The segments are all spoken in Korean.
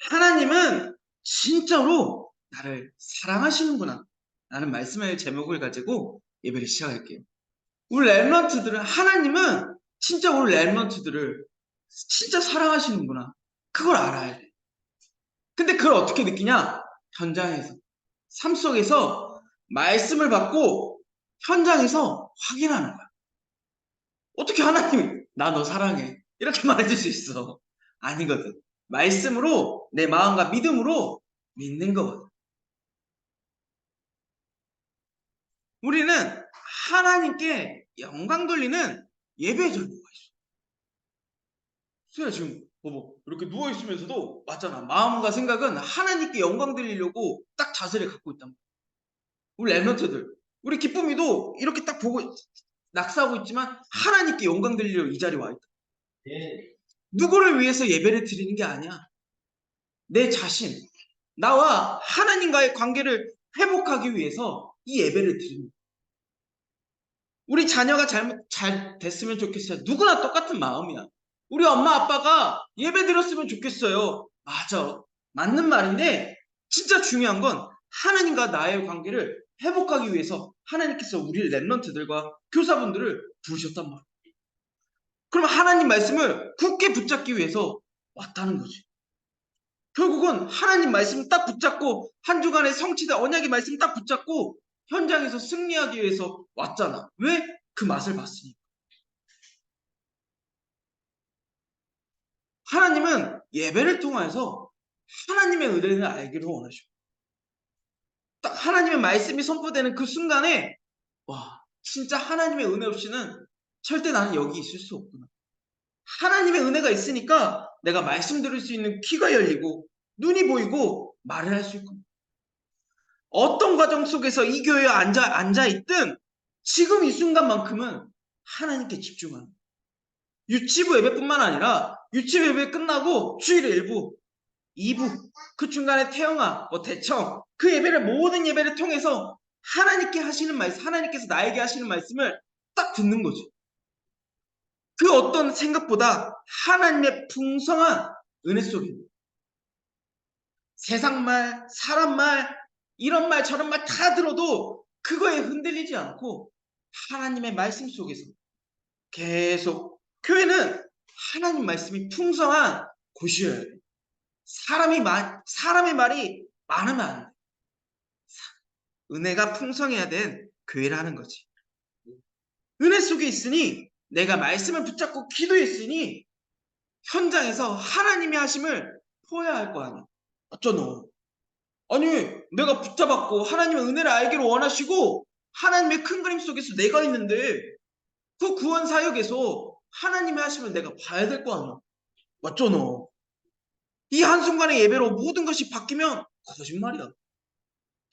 하나님은 진짜로 나를 사랑하시는구나 라는 말씀의 제목을 가지고 예배를 시작할게요. 우리 렘넌트들은 하나님은 진짜 우리 렘넌트들을 진짜 사랑하시는구나. 그걸 알아야 돼. 근데 그걸 어떻게 느끼냐? 현장에서. 삶 속에서 말씀을 받고 현장에서 확인하는 거야. 어떻게 하나님이 나 너 사랑해 이렇게 말해줄 수 있어? 아니거든. 말씀으로 내 마음과 믿음으로 믿는 거거든. 우리는 하나님께 영광 돌리는 예배의 절모가 있어. 수야 지금 이렇게 누워있으면서도 맞잖아. 마음과 생각은 하나님께 영광 돌리려고 딱 자세를 갖고 있단 말이야. 우리 랩런트들 우리 기쁨이도 이렇게 딱 보고 낙서하고 있지만 하나님께 영광 돌리려고 이 자리에 와 있다. 누구를 위해서 예배를 드리는 게 아니야. 내 자신, 나와 하나님과의 관계를 회복하기 위해서 이 예배를 드립니다. 우리 자녀가 잘 됐으면 좋겠어요. 누구나 똑같은 마음이야. 우리 엄마 아빠가 예배 드렸으면 좋겠어요. 맞아. 맞는 말인데 진짜 중요한 건 하나님과 나의 관계를 회복하기 위해서 하나님께서 우리 랩런트들과 교사분들을 부르셨단 말이야. 그럼 하나님 말씀을 굳게 붙잡기 위해서 왔다는 거지. 결국은 하나님 말씀 딱 붙잡고 한 주간의 성취된 언약의 말씀 딱 붙잡고 현장에서 승리하기 위해서 왔잖아. 왜? 그 맛을 봤으니까. 하나님은 예배를 통해서 하나님의 은혜를 알기를 원하셔. 딱 하나님의 말씀이 선포되는 그 순간에 와 진짜 하나님의 은혜 없이는 절대 나는 여기 있을 수 없구나. 하나님의 은혜가 있으니까 내가 말씀 들을 수 있는 귀가 열리고 눈이 보이고 말을 할 수 있고 어떤 과정 속에서 이 교회에 앉아있든 지금 이 순간만큼은 하나님께 집중하는 유치부 예배뿐만 아니라 유치부 예배 끝나고 주일에 1부, 2부 그 중간에 태영아, 대청 그 예배를 모든 예배를 통해서 하나님께 하시는 말씀 하나님께서 나에게 하시는 말씀을 딱 듣는 거지. 그 어떤 생각보다 하나님의 풍성한 은혜 속에 세상 말, 사람 말, 이런 말, 저런 말 다 들어도 그거에 흔들리지 않고 하나님의 말씀 속에서 계속 교회는 하나님 말씀이 풍성한 곳이어야 돼. 사람의 말이 많으면 안 돼. 은혜가 풍성해야 된 교회라는 거지. 은혜 속에 있으니 내가 말씀을 붙잡고 기도했으니 현장에서 하나님이 하심을 보여야 할 거 아니야. 어쩌노? 아니 내가 붙잡았고 하나님의 은혜를 알기를 원하시고 하나님의 큰 그림 속에서 내가 있는데 그 구원 사역에서 하나님의 하심을 내가 봐야 될 거 아니야. 맞죠 너? 이 한순간의 예배로 모든 것이 바뀌면 거짓말이야.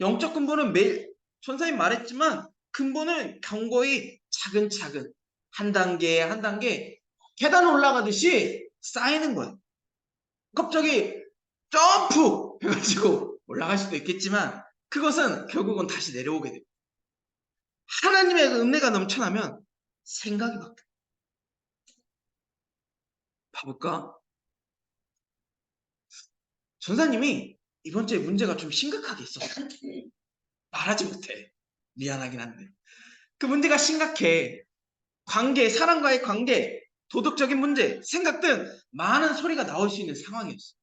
영적 근본은 매일 전사님 말했지만 근본은 경고히 차근차근 한 단계 한 단계 계단 올라가듯이 쌓이는 거야. 갑자기 점프 해가지고 올라갈 수도 있겠지만 그것은 결국은 다시 내려오게 돼. 하나님의 은혜가 넘쳐나면 생각이 바뀌어. 봐볼까? 전사님이 이번 주에 문제가 좀 심각하게 있었어. 말하지 못해. 미안하긴 한데. 그 문제가 심각해. 관계, 사람과의 관계, 도덕적인 문제, 생각 등 많은 소리가 나올 수 있는 상황이었어.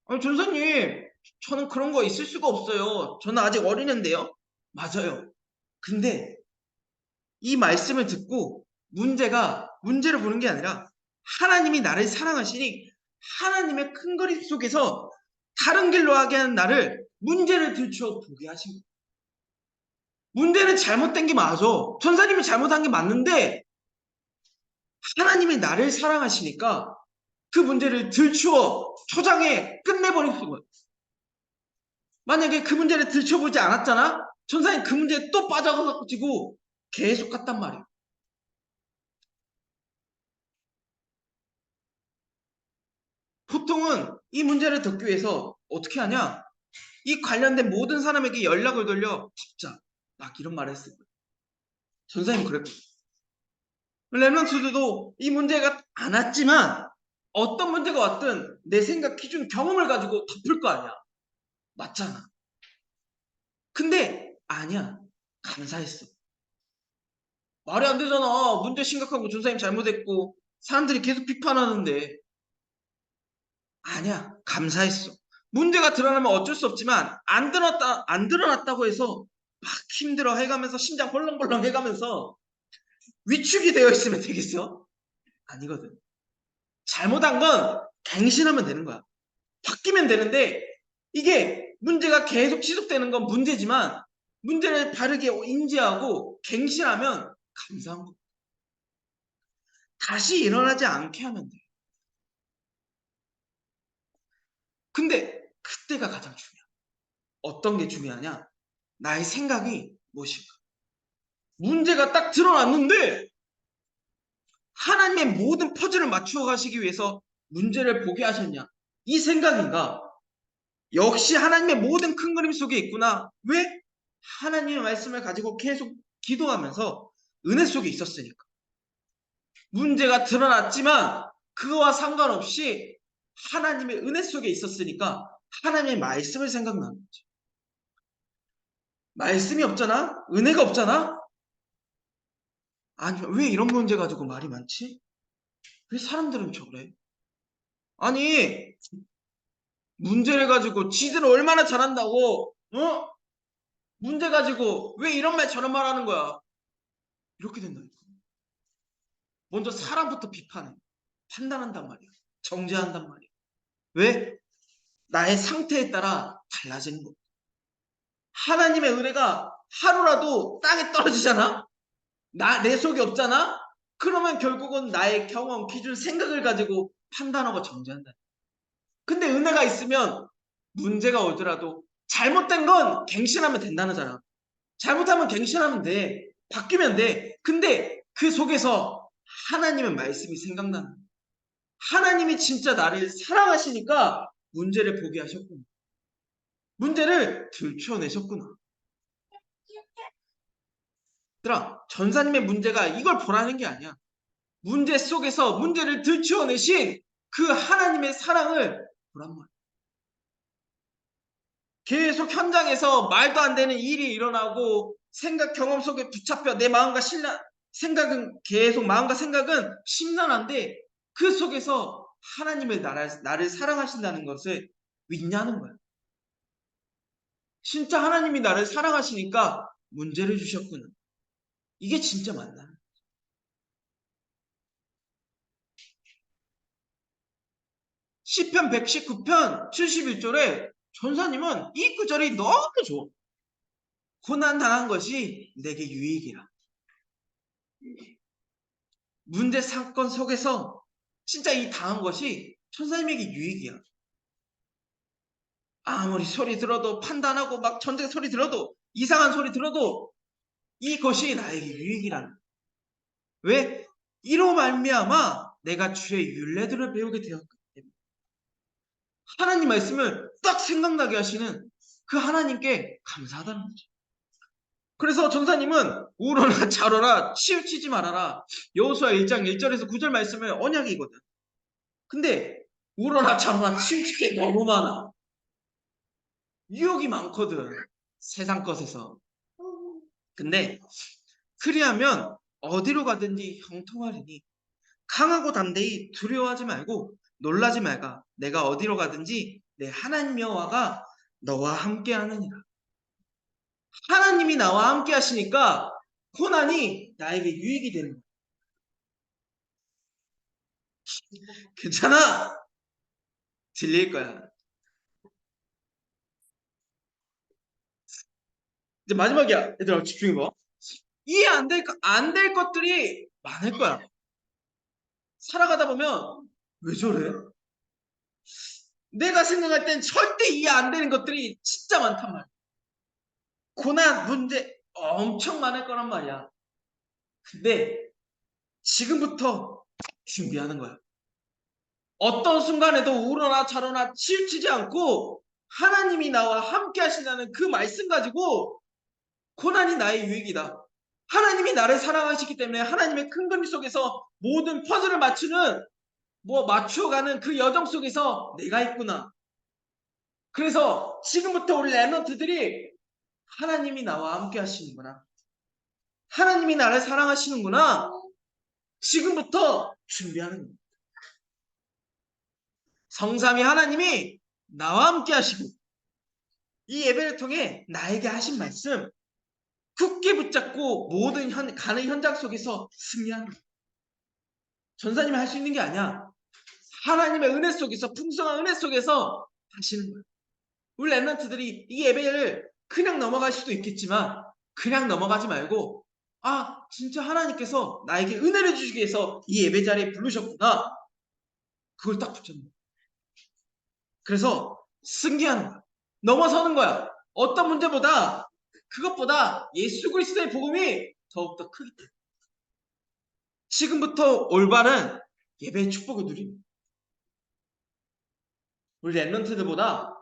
아니, 전사님, 저는 그런 거 있을 수가 없어요. 저는 아직 어린애인데요. 맞아요. 근데 이 말씀을 듣고 문제를 보는 게 아니라 하나님이 나를 사랑하시니 하나님의 큰 그림 속에서 다른 길로 하게 하는 나를 문제를 들추어 보게 하신 거예요. 문제는 잘못된 게 맞아. 전사님이 잘못한 게 맞는데 하나님이 나를 사랑하시니까 그 문제를 들추어 초장에 끝내버릴 수가 있어요. 만약에 그 문제를 들춰보지 않았잖아? 전사님 그 문제에 또 빠져가지고 계속 갔단 말이에요. 보통은 이 문제를 듣기 위해서 어떻게 하냐? 이 관련된 모든 사람에게 연락을 돌려 잡자. 막 이런 말을 했을 거예요. 전사님 그랬거든요. 랩런트들도 이 문제가 안 왔지만 어떤 문제가 왔든 내 생각, 기준, 경험을 가지고 덮을 거 아니야. 맞잖아. 근데 아니야. 감사했어. 말이 안 되잖아. 문제 심각하고 전사님 잘못했고 사람들이 계속 비판하는데. 아니야. 감사했어. 문제가 드러나면 어쩔 수 없지만 안 드러났다고 해서 막 힘들어 해가면서 심장 벌렁벌렁 해가면서 위축이 되어 있으면 되겠어? 아니거든. 잘못한 건 갱신하면 되는 거야. 바뀌면 되는데 이게 문제가 계속 지속되는 건 문제지만 문제를 바르게 인지하고 갱신하면 감사한 거. 다시 일어나지 않게 하면 돼. 근데 그때가 가장 중요해. 어떤 게 중요하냐? 나의 생각이 무엇인가? 문제가 딱 드러났는데 하나님의 모든 퍼즐을 맞추어 가시기 위해서 문제를 보게 하셨냐? 이 생각인가? 역시 하나님의 모든 큰 그림 속에 있구나. 왜? 하나님의 말씀을 가지고 계속 기도하면서 은혜 속에 있었으니까. 문제가 드러났지만 그거와 상관없이 하나님의 은혜 속에 있었으니까 하나님의 말씀을 생각나는 거지. 말씀이 없잖아? 은혜가 없잖아? 아니, 왜 이런 문제 가지고 말이 많지? 왜 사람들은 저래? 아니, 문제를 가지고 지들은 얼마나 잘한다고, 어? 문제 가지고 왜 이런 말 저런 말 하는 거야? 이렇게 된다니까. 먼저 사람부터 비판해. 판단한단 말이야. 정죄한단 말이야. 왜? 나의 상태에 따라 달라지는 거야. 하나님의 은혜가 하루라도 땅에 떨어지잖아? 내 속에 없잖아? 그러면 결국은 나의 경험, 기준, 생각을 가지고 판단하고 정죄한다. 근데 은혜가 있으면 문제가 오더라도 잘못된 건 갱신하면 된다는잖아. 잘못하면 갱신하면 돼. 바뀌면 돼. 근데 그 속에서 하나님의 말씀이 생각나는 거야. 하나님이 진짜 나를 사랑하시니까 문제를 보게 하셨구나. 문제를 들춰내셨구나. 얘들아, 전사님의 문제가 이걸 보라는 게 아니야. 문제 속에서 문제를 들춰내신 그 하나님의 사랑을 보란 말이야. 계속 현장에서 말도 안 되는 일이 일어나고 생각 경험 속에 붙잡혀 내 마음과 생각은 계속 마음과 생각은 심란한데 그 속에서 하나님의 나를 사랑하신다는 것을 믿냐는 거야. 진짜 하나님이 나를 사랑하시니까 문제를 주셨구나. 이게 진짜 맞나? 시편 119편 71절에 전사님은 이 구절이 너무 좋아. 고난 당한 것이 내게 유익이라. 문제 사건 속에서 진짜 이 당한 것이 천사님에게 유익이야. 아무리 소리 들어도 판단하고 막 전쟁 소리 들어도 이상한 소리 들어도 이것이 나에게 유익이라는. 왜? 이로 말미암아 내가 주의 율례들을 배우게 되었기 때문에. 하나님 말씀을 딱 생각나게 하시는 그 하나님께 감사하다는 거죠. 그래서 전사님은 우러나 자러라 치우치지 말아라. 여호수아 1장 1절에서 9절 말씀을 언약이거든. 근데 우러나 자러나 치우칠 게 너무 많아. 유혹이 많거든. 세상 것에서. 근데 그리하면 어디로 가든지 형통하리니 강하고 담대히 두려워하지 말고 놀라지 말까. 내가 어디로 가든지 내 하나님 여호와가 너와 함께 하느니라. 하나님이 나와 함께 하시니까 고난이 나에게 유익이 되는 거야. 괜찮아. 들릴 거야. 이제 마지막이야. 얘들아 집중해봐. 이해 안 될 것들이 많을 거야. 살아가다 보면 왜 저래? 내가 생각할 땐 절대 이해 안 되는 것들이 진짜 많단 말이야. 고난, 문제 엄청 많을 거란 말이야. 근데 지금부터 준비하는 거야. 어떤 순간에도 우러나 차러나 치우치지 않고 하나님이 나와 함께 하신다는 그 말씀 가지고 고난이 나의 유익이다. 하나님이 나를 사랑하시기 때문에 하나님의 큰 그림 속에서 모든 퍼즐을 맞추는 맞추어가는 그 여정 속에서 내가 있구나. 그래서 지금부터 우리 랩런트들이 하나님이 나와 함께 하시는구나. 하나님이 나를 사랑하시는구나. 지금부터 준비하는 겁니다. 성삼위 하나님이 나와 함께 하시고 이 예배를 통해 나에게 하신 말씀 굳게 붙잡고 모든 가는 현장 속에서 승리하는 거예요. 전사님이 할 수 있는 게 아니야. 하나님의 은혜 속에서, 풍성한 은혜 속에서 하시는 거예요. 우리 랩런트들이 이 예배를 그냥 넘어갈 수도 있겠지만 그냥 넘어가지 말고 진짜 하나님께서 나에게 은혜를 주시기 위해서 이 예배 자리에 부르셨구나. 그걸 딱 붙잡는 거야. 그래서 승리하는 거야. 넘어서는 거야. 어떤 문제보다 그것보다 예수 그리스도의 복음이 더욱더 크기 때문에 지금부터 올바른 예배의 축복을 누립니다. 우리 랩런트들보다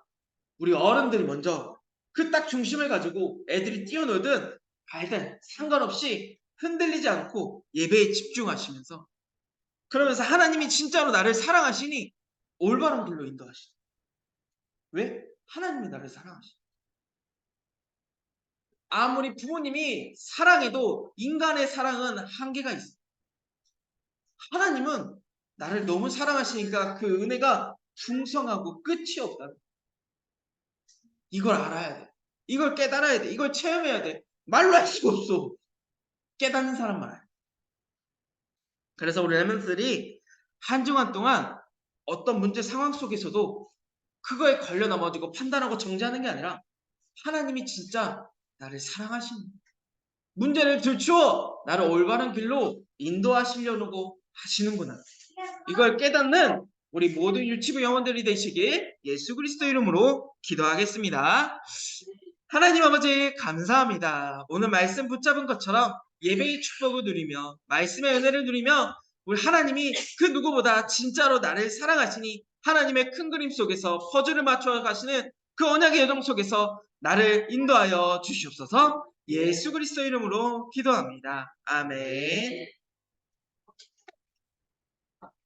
우리 어른들이 먼저 그 딱 중심을 가지고 애들이 뛰어놀든 말든 상관없이 흔들리지 않고 예배에 집중하시면서 그러면서 하나님이 진짜로 나를 사랑하시니 올바른 길로 인도하시죠. 왜? 하나님이 나를 사랑하시죠. 아무리 부모님이 사랑해도 인간의 사랑은 한계가 있어요. 하나님은 나를 너무 사랑하시니까 그 은혜가 풍성하고 끝이 없다. 이걸 알아야 돼. 이걸 깨달아야 돼. 이걸 체험해야 돼. 말로 할 수가 없어. 깨닫는 사람만 알아. 그래서 우리 랩런트들이 한 주간 동안 어떤 문제 상황 속에서도 그거에 걸려 넘어지고 판단하고 정죄하는 게 아니라 하나님이 진짜 나를 사랑하시는 문제를 들추어 나를 올바른 길로 인도하시려고 하시는구나. 이걸 깨닫는 우리 모든 유치부 영혼들이 되시길 예수 그리스도 이름으로 기도하겠습니다. 하나님 아버지 감사합니다. 오늘 말씀 붙잡은 것처럼 예배의 축복을 누리며 말씀의 은혜를 누리며 우리 하나님이 그 누구보다 진짜로 나를 사랑하시니 하나님의 큰 그림 속에서 퍼즐을 맞춰 가시는 그 언약의 여정 속에서 나를 인도하여 주시옵소서. 예수 그리스도 이름으로 기도합니다. 아멘.